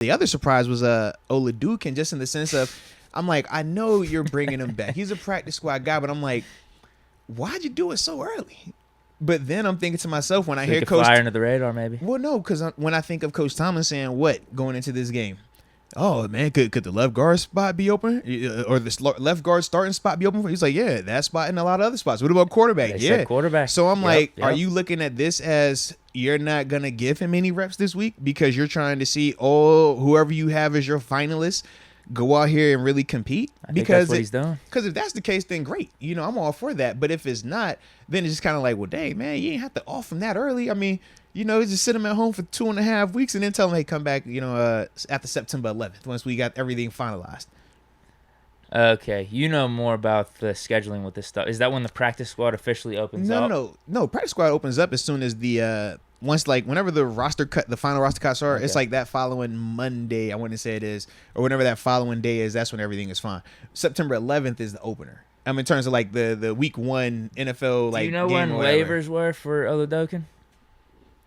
The other surprise was Oladokun, just in the sense of, I'm like, I know you're bringing him back. He's a practice squad guy, but I'm like, why'd you do it so early? But then I'm thinking to myself when I hear Coach fly under the radar, maybe. Well, no, because when I think of Coach Tomlin saying what going into this game, oh man, could the left guard spot be open, or the left guard starting spot be open? He's like, yeah, that spot and a lot of other spots. What about quarterback? Said quarterback. So I'm like, are you looking at this as you're not gonna give him any reps this week because you're trying to see whoever you have as your finalists go out here and really compete? I think that's what he's doing. Because if that's the case, then great. I'm all for that. But if it's not, then it's just kind of like, well, dang, man, you ain't have to off him that early. I mean, just sit him at home for 2.5 weeks and then tell him, hey, come back, after September 11th, once we got everything finalized. Okay, you know more about the scheduling with this stuff. Is that when the practice squad officially opens up? No. Practice squad opens up as soon as whenever the final roster cuts are. Okay. It's like that following Monday, I want to say it is, or whenever that following day is. That's when everything is fine. September 11th is the opener. I mean, in terms of like the week 1 NFL like. Do you know when waivers were for Oladokun?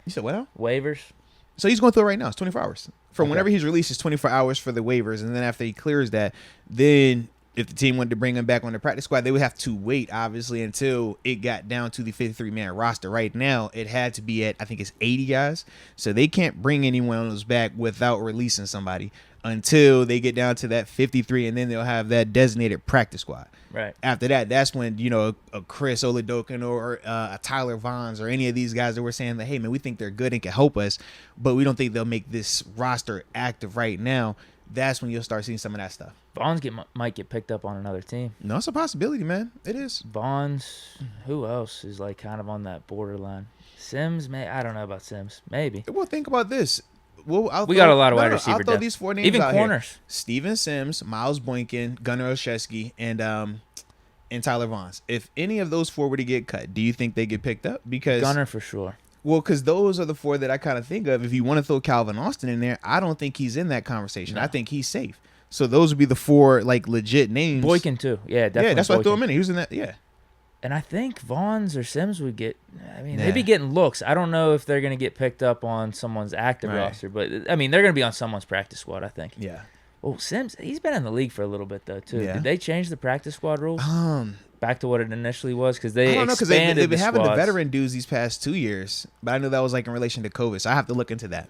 You said what now? Waivers. So he's going through it right now. It's 24 hours. From whenever he's released, it's 24 hours for the waivers. And then after he clears that, then if the team wanted to bring him back on the practice squad, they would have to wait, obviously, until it got down to the 53-man roster. Right now, it had to be at, I think it's 80 guys. So they can't bring anyone else back without releasing somebody until they get down to that 53, and then they'll have that designated practice squad. Right. After that, that's when, a Chris Oladokun or a Tyler Vaughns or any of these guys that were saying that, hey, man, we think they're good and can help us, but we don't think they'll make this roster active right now. That's when you'll start seeing some of that stuff. Vaughns might get picked up on another team. No, it's a possibility, man. It is. Vaughns. Who else is like kind of on that borderline? Sims, I don't know about Sims. Maybe. Well, think about this. We got a lot of wide receiver depth. I'll throw these 4 names even out corners. Here. Steven Sims, Miles Boykin, Gunnar Olszewski, and Tyler Vaughns. If any of those 4 were to get cut, do you think they get picked up? Because Gunnar for sure. Well, because those are the 4 that I kind of think of. If you want to throw Calvin Austin in there, I don't think he's in that conversation. No. I think he's safe. So those would be the 4 like legit names. Boykin too. Yeah, definitely. Yeah, that's why I threw him in. He was in that. Yeah. And I think Vaughns or Sims would get. I mean, they'd be getting looks. I don't know if they're going to get picked up on someone's active roster, but I mean, they're going to be on someone's practice squad, I think. Yeah. Oh, Sims, he's been in the league for a little bit though too. Yeah. Did they change the practice squad rules? Back to what it initially was, because they I don't know, because they've been having squads. the veteran dudes these past 2 years, but I know that was like in relation to COVID, so I have to look into that.